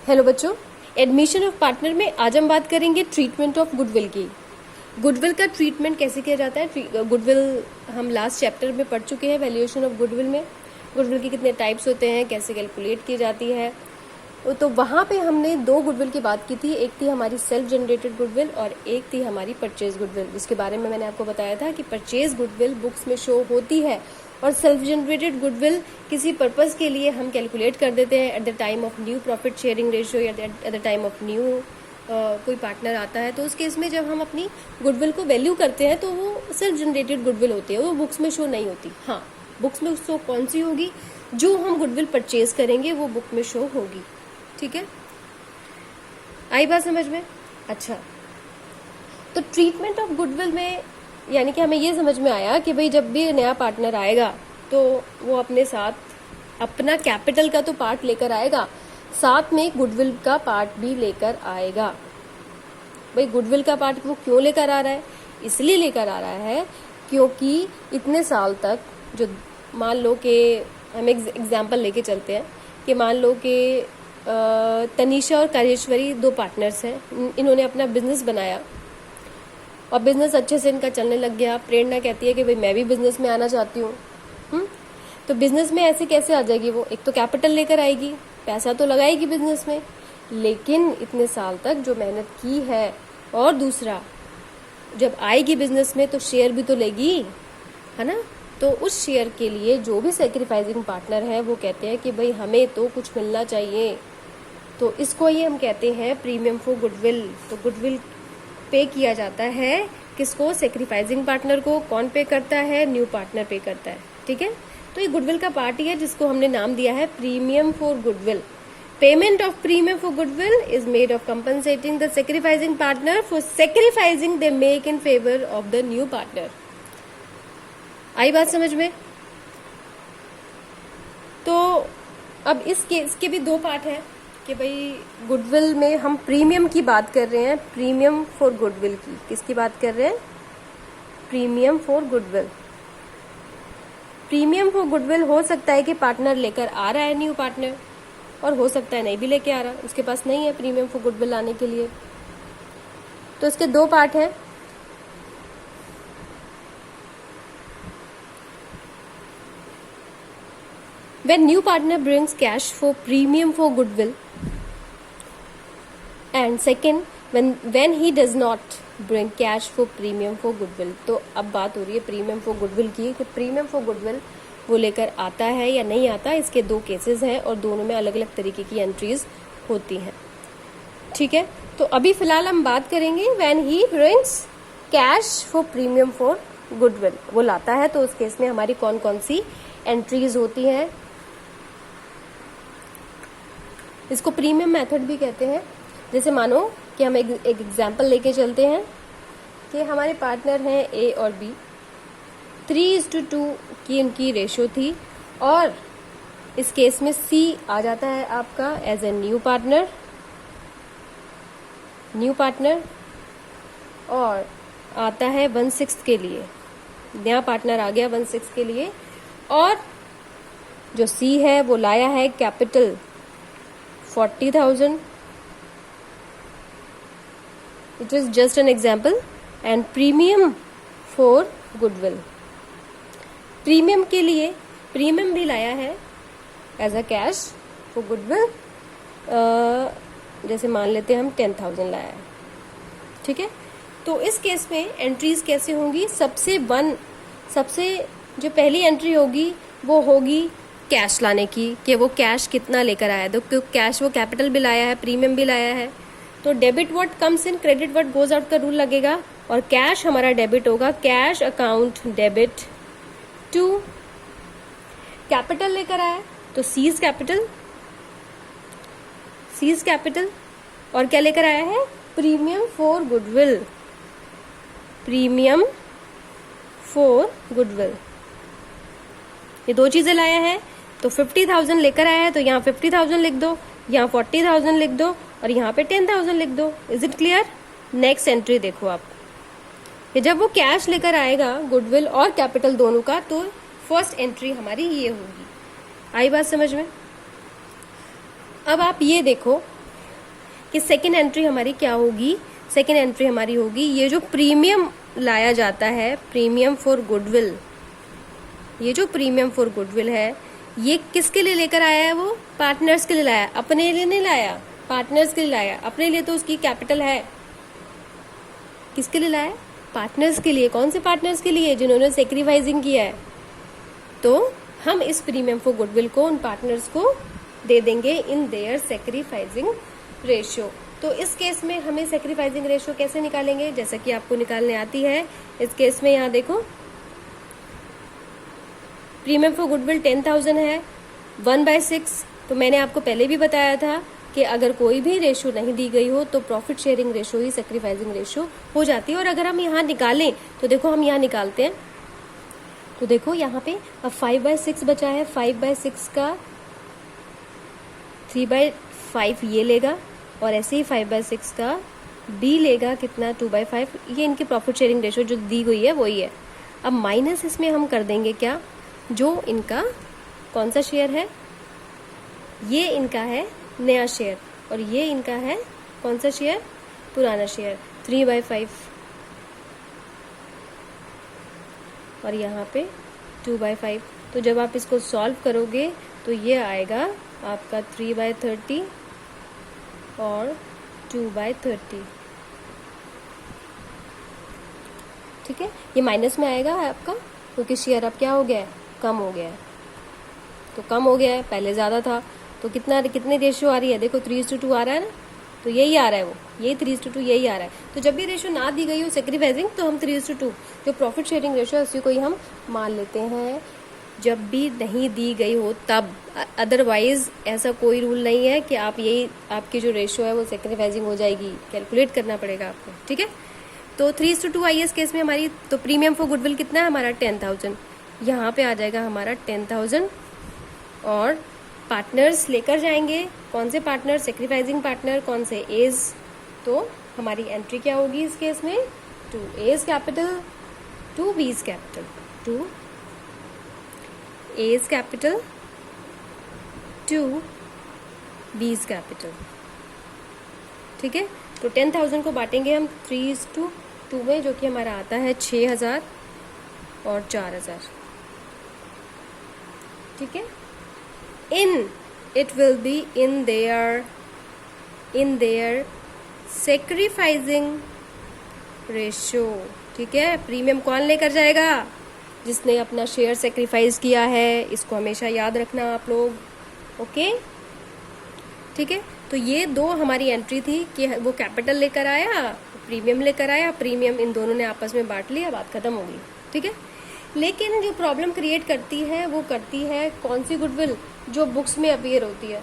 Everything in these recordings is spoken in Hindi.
हेलो बच्चों, एडमिशन ऑफ पार्टनर में आज हम बात करेंगे ट्रीटमेंट ऑफ गुडविल की। गुडविल का ट्रीटमेंट कैसे किया जाता है। गुडविल हम लास्ट चैप्टर में पढ़ चुके हैं, वैल्यूएशन ऑफ गुडविल में गुडविल के कितने टाइप्स होते हैं, कैसे कैलकुलेट की जाती है। तो वहाँ पे हमने दो गुडविल की बात की थी, एक थी हमारी सेल्फ जनरेटेड गुडविल और एक थी हमारी परचेज गुडविल, जिसके बारे में मैंने आपको बताया था कि परचेज गुडविल बुक्स में शो होती है और सेल्फ जनरेटेड गुडविल किसी पर्पस के लिए हम कैलकुलेट कर देते हैं at the time of new profit sharing ratio या at the time of new कोई पार्टनर आता है। तो उस केस में जब हम अपनी गुडविल को वैल्यू करते हैं तो वो सेल्फ जनरेटेड गुडविल होती है, वो बुक्स में शो नहीं होती। हाँ, बुक्स में शो कौन सी होगी, जो हम गुडविल परचेज करेंगे वो बुक में शो होगी। ठीक है, आई बात समझ में। अच्छा, तो ट्रीटमेंट ऑफ गुडविल में यानी कि हमें ये समझ में आया कि भाई जब भी नया पार्टनर आएगा तो वो अपने साथ अपना कैपिटल का तो पार्ट लेकर आएगा, साथ में गुडविल का पार्ट भी लेकर आएगा। भाई गुडविल का पार्ट वो क्यों लेकर आ रहा है, इसलिए लेकर आ रहा है क्योंकि इतने साल तक जो मान लो कि हम एग्जाम्पल लेके चलते हैं कि मान लो कि तनीषा और काजेश्वरी दो पार्टनर्स हैं, इन्होंने अपना बिजनेस बनाया और बिजनेस अच्छे से इनका चलने लग गया। प्रेरणा कहती है कि भाई मैं भी बिजनेस में आना चाहती हूँ। तो बिजनेस में ऐसे कैसे आ जाएगी वो, एक तो कैपिटल लेकर आएगी, पैसा तो लगाएगी बिजनेस में, लेकिन इतने साल तक जो मेहनत की है, और दूसरा जब आएगी बिजनेस में तो शेयर भी तो लेगी, है ना। तो उस शेयर के लिए जो भी सेक्रीफाइसिंग पार्टनर है वो कहते हैं कि भाई हमें तो कुछ मिलना चाहिए। तो इसको ये हम कहते हैं प्रीमियम फॉर गुडविल। तो गुडविल पे किया जाता है किसको, सेक्रीफाइसिंग पार्टनर को। कौन पे करता है, न्यू पार्टनर पे करता है। ठीक है, तो ये गुडविल का पार्ट ही है जिसको हमने नाम दिया है premium for goodwill. Payment of premium for goodwill is made of compensating the sacrificing partner for sacrificing they make in favour of the new partner. आई बात समझ में। तो अब इसके भी दो पार्ट है कि भाई गुडविल में हम प्रीमियम की बात कर रहे हैं, प्रीमियम फॉर गुडविल की। किसकी बात कर रहे हैं, premium for goodwill. Premium for goodwill हो सकता है कि पार्टनर लेकर आ रहा है न्यू पार्टनर, और हो सकता है नहीं भी लेके आ रहा, उसके पास नहीं है प्रीमियम फॉर गुडविल लाने के लिए। तो इसके दो पार्ट हैं। When new partner brings cash for premium for goodwill, and second when he does not bring cash for premium for goodwill। तो अब बात हो रही है प्रीमियम फॉर गुडविल की कि प्रीमियम फॉर गुडविल वो लेकर आता है या नहीं आता। इसके दो केसेस हैं और दोनों में अलग अलग तरीके की एंट्रीज होती हैं। ठीक है, तो अभी फिलहाल हम बात करेंगे when he brings cash for premium for goodwill, वो लाता है तो उस केस में हमारी कौन कौन सी एंट्रीज होती हैं। इसको प्रीमियम मेथड भी कहते हैं। जैसे मानो कि हम एक एग्जाम्पल लेके चलते हैं कि हमारे पार्टनर हैं ए और बी, 3:2 की इनकी रेशो थी, और इस केस में सी आ जाता है आपका एज ए न्यू पार्टनर और आता है 1/6 के लिए। नया पार्टनर आ गया 1/6 के लिए, और जो सी है वो लाया है capital 40,000। It is just an example and premium for goodwill। Premium के लिए प्रीमियम भी लाया है as a cash for goodwill. जैसे मान लेते हैं हम 10,000 लाया है। ठीक है, तो इस केस में एंट्रीज कैसे होंगी, सबसे जो पहली एंट्री होगी वो होगी कैश लाने की, कि वो कैश कितना लेकर आया है। तो कैश वो कैपिटल भी लाया है, प्रीमियम भी लाया है, तो debit what comes in credit what goes out का रूल लगेगा, और कैश हमारा डेबिट होगा, cash account debit to capital लेकर आया तो सीज कैपिटल, और क्या लेकर आया है, premium for goodwill. Premium for goodwill ये दो चीजें लाया है। तो 50,000 लेकर आया है तो यहाँ 50,000 लिख दो, यहाँ 40,000 लिख दो, और यहाँ पे 10,000 लिख दो। Is it clear. Next entry देखो आप, कि जब वो कैश लेकर आएगा गुडविल और कैपिटल दोनों का, तो फर्स्ट एंट्री हमारी ये होगी। आई बात समझ में। अब आप ये देखो कि सेकेंड एंट्री हमारी क्या होगी। सेकेंड एंट्री हमारी होगी ये जो प्रीमियम लाया जाता है, प्रीमियम फॉर गुडविल, ये जो प्रीमियम फॉर गुडविल है ये किसके लिए लेकर आया है, वो पार्टनर्स के लिए लाया, अपने लिए नहीं लाया, पार्टनर्स के लिए लाया। अपने लिए तो उसकी कैपिटल है, किसके लिए लाया, पार्टनर्स के लिए। कौन से पार्टनर्स के लिए, जिन्होंने सेक्रीफाइसिंग किया है। तो हम इस प्रीमियम फॉर गुडविल को उन पार्टनर्स को दे देंगे इन देयर सेक्रीफाइसिंग रेशियो। तो इस केस में हमें सेक्रीफाइसिंग रेशियो कैसे निकालेंगे, जैसा कि आपको निकालने आती है। इस केस में यहाँ देखो प्रीमियम फॉर गुडविल 10,000 है, 1/6। तो मैंने आपको पहले भी बताया था कि अगर कोई भी रेशियो नहीं दी गई हो तो प्रॉफिट शेयरिंग रेशियो ही सेक्रीफाइसिंग रेशियो हो जाती है। और अगर हम यहाँ निकालें तो देखो हम यहाँ निकालते हैं तो देखो यहाँ पे अब 5/6 बचा है। 5/6 का 3/5 ये लेगा और ऐसे ही 5/6 का B लेगा कितना 2/5। ये इनकी प्रॉफिट शेयरिंग रेशियो जो दी गई है वही है। अब माइनस इसमें हम कर देंगे क्या, जो इनका कौन सा शेयर है, ये इनका है नया शेयर और ये इनका है कौन सा शेयर, पुराना शेयर 3/5 और यहाँ पे 2/5। तो जब आप इसको सॉल्व करोगे तो ये आएगा आपका 3/30 और 2/30। ठीक है, ये माइनस में आएगा आपका क्योंकि शेयर अब क्या हो गया है, कम हो गया है। तो कम हो गया है, पहले ज़्यादा था। तो कितनी रेशियो आ रही है, देखो 3:2 आ रहा है ना, तो यही आ रहा है, वो यही 3:2 यही आ रहा है। तो जब भी रेशियो ना दी गई हो सेक्रीफाइसिंग तो हम 3:2 जो प्रॉफिट शेयरिंग रेशियो है उसी को ही हम मान लेते हैं। जब भी नहीं दी गई हो तब, अदरवाइज ऐसा कोई रूल नहीं है कि आप यही आपकी जो रेशियो है वो सेक्रीफाइसिंग हो जाएगी, कैलकुलेट करना पड़ेगा आपको। ठीक है, तो 3:2 आई इस केस में हमारी। तो प्रीमियम फॉर गुडविल कितना है हमारा 10,000, यहाँ पे आ जाएगा हमारा 10,000 और पार्टनर्स लेकर जाएंगे। कौन से पार्टनर, सेक्रीफाइसिंग पार्टनर कौन से, एज। तो हमारी एंट्री क्या होगी इस केस में, 2 A's capital 2 B's capital, 2 A's capital 2 B's capital. ठीक है, तो 10,000 को बांटेंगे हम 3:2 में, जो कि हमारा आता है 6,000 और 4,000। ठीक है, it will be in their sacrificing ratio। ठीक है, प्रीमियम कौन लेकर जाएगा, जिसने अपना शेयर सेक्रीफाइस किया है। इसको हमेशा याद रखना आप लोग। ओके, ठीक है, तो ये दो हमारी एंट्री थी कि वो कैपिटल लेकर आया, प्रीमियम लेकर आया, प्रीमियम इन दोनों ने आपस में बांट लिया, बात खत्म हो गई। ठीक है, लेकिन जो प्रॉब्लम क्रिएट करती है वो करती है कौन सी गुडविल, जो बुक्स में अपीयर होती है,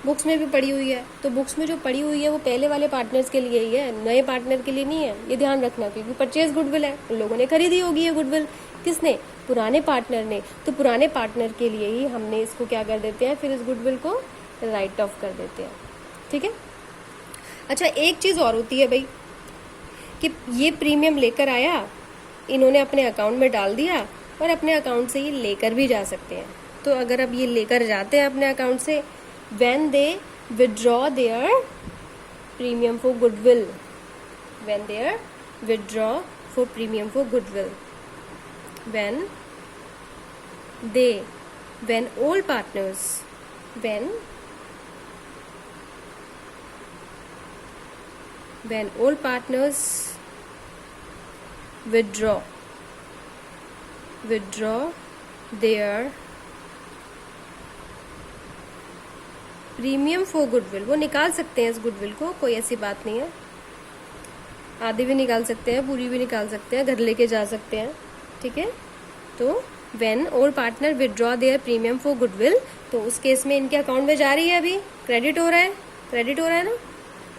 बुक्स में भी पड़ी हुई है। तो बुक्स में जो पड़ी हुई है वो पहले वाले पार्टनर्स के लिए ही है, नए पार्टनर के लिए नहीं है, ये ध्यान रखना। क्योंकि परचेज गुडविल है, उन लोगों ने खरीदी होगी ये गुडविल, किसने, पुराने पार्टनर ने। तो पुराने पार्टनर के लिए ही हमने इसको क्या कर देते हैं, फिर इस गुडविल को राइट ऑफ कर देते हैं। ठीक है, अच्छा एक चीज़ और होती है भाई कि ये प्रीमियम लेकर आया, इन्होंने अपने अकाउंट में डाल दिया और अपने अकाउंट से ये लेकर भी जा सकते हैं। तो अगर अब ये लेकर जाते हैं अपने अकाउंट से, when they withdraw their premium for goodwill, when they withdraw for premium for goodwill, when all partners, when all partners withdraw their premium for goodwill, वो निकाल सकते हैं इस गुडविल को, कोई ऐसी बात नहीं है। आधी भी निकाल सकते हैं, पूरी भी निकाल सकते हैं, घर लेके जा सकते हैं। ठीक है, तो when all partner withdraw their premium for goodwill, तो उस केस में इनके अकाउंट में जा रही है, अभी क्रेडिट हो रहा है ना,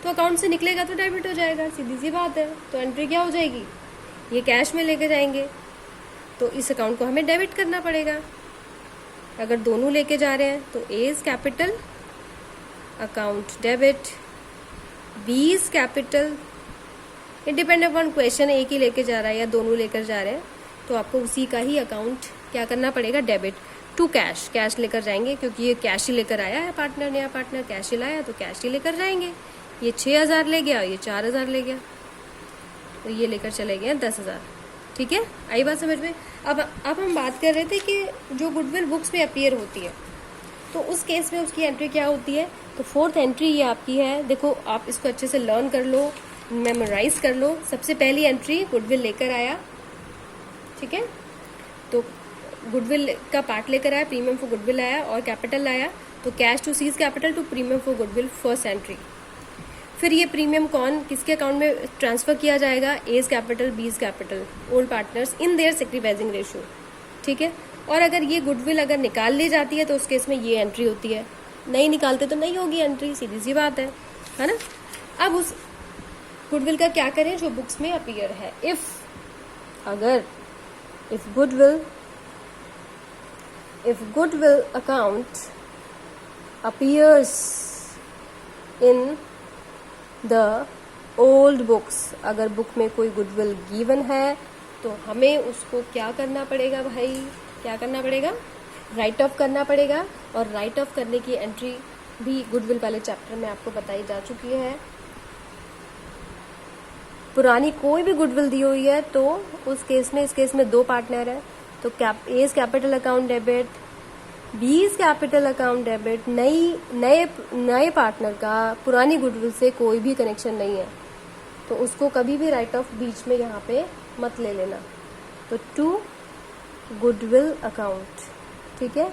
तो अकाउंट से निकलेगा तो डेबिट हो जाएगा, सीधी सी बात है। तो एंट्री क्या हो जाएगी, ये कैश में लेके जाएंगे, तो इस अकाउंट को हमें डेबिट करना पड़ेगा। अगर दोनों लेके जा रहे हैं तो A's capital account debit, B's capital, it depend upon question, एक ही लेके जा रहा है या दोनों लेकर जा रहे हैं, तो आपको उसी का ही अकाउंट क्या करना पड़ेगा, डेबिट। टू कैश, कैश लेकर जाएंगे क्योंकि ये कैश ही लेकर आया है पार्टनर, नया पार्टनर कैश ही लाया तो कैश ही लेकर जाएंगे। ये 6,000 ले गया, ये 4,000 ले गया, तो ये लेकर चले गए 10,000। ठीक है, आई बात समझ में। अब हम बात कर रहे थे कि जो गुडविल बुक्स में अपीयर होती है तो उस केस में उसकी एंट्री क्या होती है। तो फोर्थ एंट्री ये आपकी है, देखो आप इसको अच्छे से लर्न कर लो, मेमोराइज कर लो। सबसे पहली एंट्री गुडविल लेकर आया, ठीक है, तो गुडविल का पार्ट लेकर आया, प्रीमियम फॉर गुडविल आया और कैपिटल आया, तो cash to C's capital to premium for goodwill first entry. फिर ये प्रीमियम किसके अकाउंट में ट्रांसफर किया जाएगा, A's capital B's capital old partners in their sacrificing ratio. ठीक है, और अगर ये गुडविल अगर निकाल ली जाती है तो उस केस में ये एंट्री होती है, नहीं निकालते तो नहीं होगी एंट्री, सीधी सी बात है ना। अब उस गुडविल का क्या करें जो बुक्स में अपीयर है। If goodwill account appears in the old books, अगर बुक में कोई गुडविल गिवन है तो हमें उसको क्या करना पड़ेगा भाई, क्या करना पड़ेगा, राइट ऑफ करना पड़ेगा। और राइट ऑफ करने की एंट्री भी गुडविल वाले चैप्टर में आपको बताई जा चुकी है। पुरानी कोई भी गुडविल दी हुई है तो उस केस में, इस केस में 2 पार्टनर है तो A's capital account debit, B's capital account debit, नए पार्टनर का पुरानी गुडविल से कोई भी कनेक्शन नहीं है तो उसको कभी भी राइट ऑफ बीच में यहाँ पे मत ले लेना। तो टू गुडविल अकाउंट, ठीक है,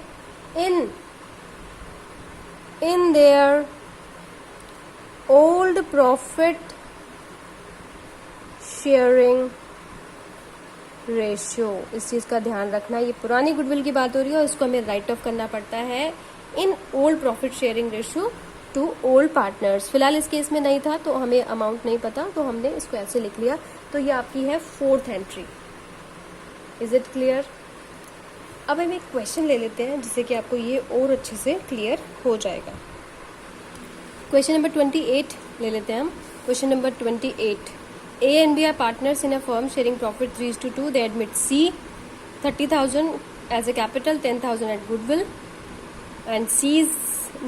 in their old profit sharing ratio, इस चीज का ध्यान रखना। ये पुरानी गुडविल की बात हो रही है और इसको हमें राइट ऑफ करना पड़ता है इन old profit sharing ratio two old partners. फिलहाल इस केस में नहीं था तो हमें अमाउंट नहीं पता तो हमने इसको ऐसे लिख लिया। तो ये आपकी है fourth entry. Is it clear? अब हम एक क्वेश्चन ले लेते हैं जिससे कि आपको ये और अच्छे से क्लियर हो जाएगा। क्वेश्चन नंबर 28 ले लेते हैं हम। Question number 28, A and B are partners in a firm sharing profit 3:2. They admit C 30,000 as a capital, 10,000 at goodwill, and C's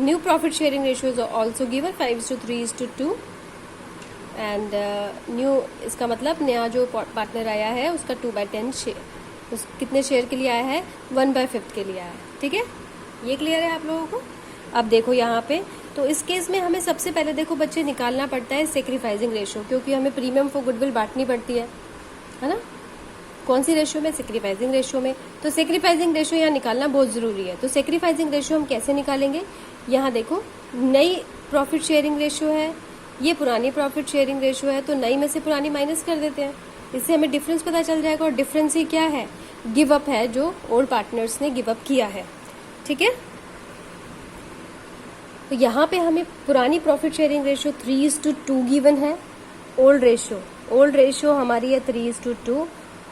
new profit sharing ratio is also given 5:3:2. And new इसका मतलब नया जो पार्टनर आया है उसका 2/10 शेयर, उस कितने शेयर के लिए आया है, 1/5 के लिए आया है। ठीक है, ये क्लियर है आप लोगों को? अब देखो यहाँ पे, तो इस केस में हमें सबसे पहले देखो बच्चे निकालना पड़ता है सेक्रीफाइसिंग रेशियो, क्योंकि हमें प्रीमियम फॉर गुडविल बांटनी पड़ती है ना। कौन सी रेशियो में? सेक्रीफाइसिंग रेशियो में। तो सेक्रीफाइसिंग रेशियो यहाँ निकालना बहुत जरूरी है। तो सेक्रीफाइसिंग रेशियो हम कैसे निकालेंगे? यहाँ देखो, नई प्रॉफिट शेयरिंग रेशियो है, ये पुरानी प्रॉफिट शेयरिंग रेशियो है, तो नई में से पुरानी माइनस कर देते हैं, इससे हमें डिफरेंस पता चल जाएगा। और डिफरेंस ही क्या है? गिव अप है, जो ओल्ड पार्टनर्स ने गिव अप किया है। ठीक है, तो यहाँ पे हमें पुरानी प्रॉफिट शेयरिंग रेशियो 3:2 गिवन है। ओल्ड रेशियो हमारी है 3:2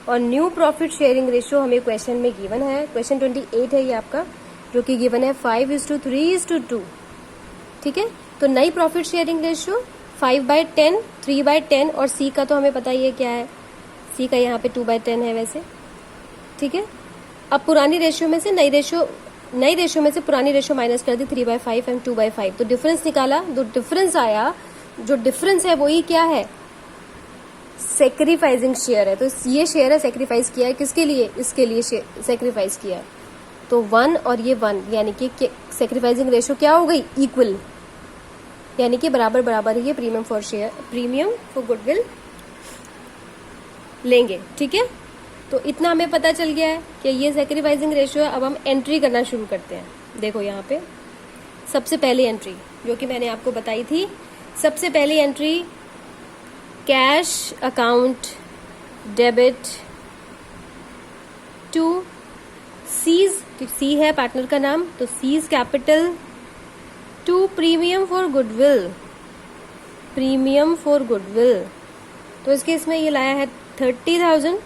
और न्यू प्रॉफिट शेयरिंग रेशियो हमें क्वेश्चन में गिवन है। क्वेश्चन 28 है ये आपका, जो कि गिवन है 5:3:2। ठीक है, तो नई प्रॉफिट शेयरिंग रेशियो 5/10, 3/10 और सी का तो हमें पता ही है क्या है, सी का यहाँ पे 2/10 है वैसे। ठीक है, अब पुरानी रेशियो में से नई रेशियो में से पुरानी रेशियो माइनस कर दी, 3/5 एंड 2/5। तो डिफरेंस निकाला, जो डिफरेंस आया, जो डिफरेंस है वही क्या है? सेक्रीफाइसिंग शेयर है। तो ये शेयर है सेक्रीफाइस किया है, किसके लिए? इसके लिए सेक्रीफाइस किया है। तो 1 और ये 1, यानी कि सेक्रीफाइसिंग रेशियो क्या हो गई? इक्वल, यानी कि बराबर बराबर ही प्रीमियम फॉर गुडविल लेंगे। ठीक है, तो इतना हमें पता चल गया है कि ये सेक्रीफाइसिंग रेशियो है। अब हम एंट्री करना शुरू करते हैं। देखो यहाँ पे सबसे पहली एंट्री जो कि मैंने आपको बताई थी, सबसे पहली entry cash account debit to C's, C है पार्टनर का नाम, तो C's capital to premium for goodwill. तो इस केस में ये लाया है 30,000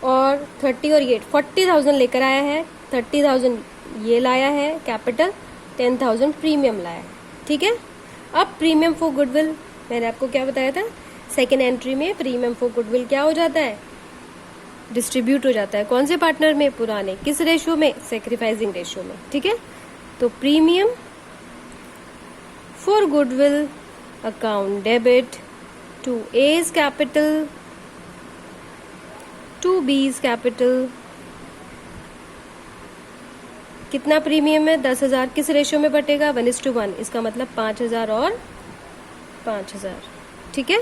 और 30 और ये 40,000 लेकर आया है। 30,000 ये लाया है कैपिटल, 10,000 प्रीमियम लाया है। ठीक है, अब प्रीमियम फॉर गुडविल मैंने आपको क्या बताया था, सेकेंड एंट्री में प्रीमियम फॉर गुडविल क्या हो जाता है? डिस्ट्रीब्यूट हो जाता है कौन से पार्टनर में, पुराने। किस रेशियो में, सेक्रीफाइसिंग रेशियो में, ठीक है। तो premium for goodwill account debit to A's capital to B's capital, कितना प्रीमियम है, 10,000। किस रेशियो में बटेगा, 1:1, इसका मतलब 5,000 और 5,000, ठीक है।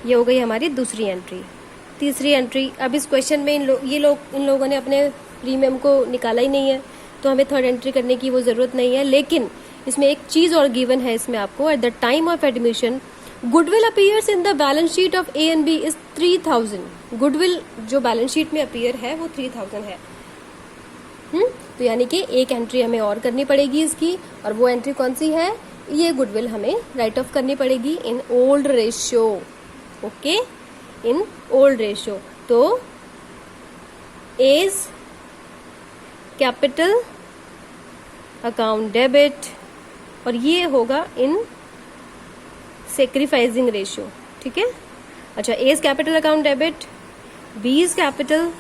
ये हो गई हमारी दूसरी एंट्री। तीसरी एंट्री, अब इस क्वेश्चन में इन लोगों ने अपने प्रीमियम को निकाला ही नहीं है, तो हमें थर्ड एंट्री करने की वो जरूरत नहीं है। लेकिन इसमें एक चीज और गिवन है इसमें आपको, at the time of admission goodwill appears in the balance sheet of A and B is 3,000। Goodwill जो बैलेंस शीट में अपीयर है वो 3,000 है। तो यानी कि एक एंट्री हमें और करनी पड़ेगी इसकी, और वो एंट्री कौन सी है, ये गुडविल हमें राइट ऑफ करनी पड़ेगी in old ratio, okay, in old ratio. तो एज कैपिटल अकाउंट डेबिट, और ये होगा इन सेक्रीफाइसिंग रेशियो, ठीक है। अच्छा, A's capital account debit, B's capital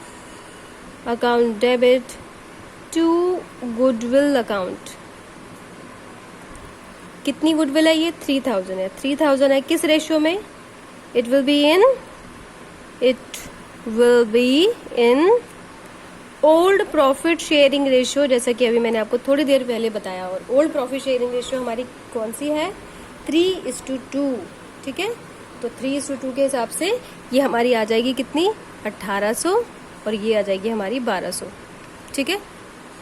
account debit to goodwill account. कितनी गुडविल है, ये 3,000 है। 3,000 है किस रेशियो में, it will be in old profit sharing ratio, जैसा कि अभी मैंने आपको थोड़ी देर पहले बताया। और ओल्ड प्रॉफिट शेयरिंग रेशियो हमारी कौन सी है, 3:2, ठीक है। तो 3:2 के हिसाब से ये हमारी आ जाएगी कितनी, 1800, और ये आ जाएगी हमारी 1200, ठीक है।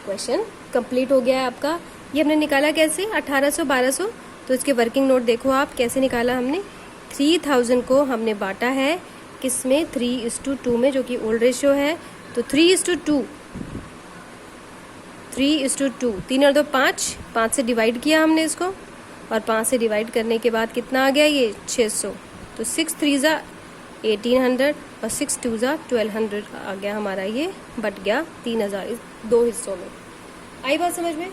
क्वेश्चन कंप्लीट हो गया है आपका। ये हमने निकाला कैसे, 1800 1200, तो इसके वर्किंग नोट देखो आप कैसे निकाला हमने। 3,000 को हमने बांटा है किसमें, 3:2 में, जो कि ओल्ड रेशियो है। तो 3:2, 3 और 2 5 से डिवाइड किया हमने इसको, और 5 से डिवाइड करने के बाद कितना आ गया, ये 600। तो 6 3 1800 और 6 2 1200 आ गया हमारा, ये बट गया 3,000 इस दो हिस्सों में। आई बात समझ में।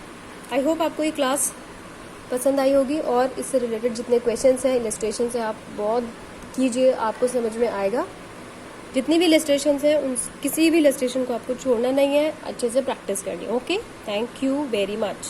आई होप आपको ये क्लास पसंद आई होगी, और इससे रिलेटेड जितने क्वेश्चंस हैं, इलस्ट्रेशन है, आप बहुत कीजिए, आपको समझ में आएगा। जितनी भी इलस्ट्रेशन है उन किसी भी इलस्ट्रेशन को आपको छोड़ना नहीं है, अच्छे से प्रैक्टिस करनी है। Okay, thank you very much.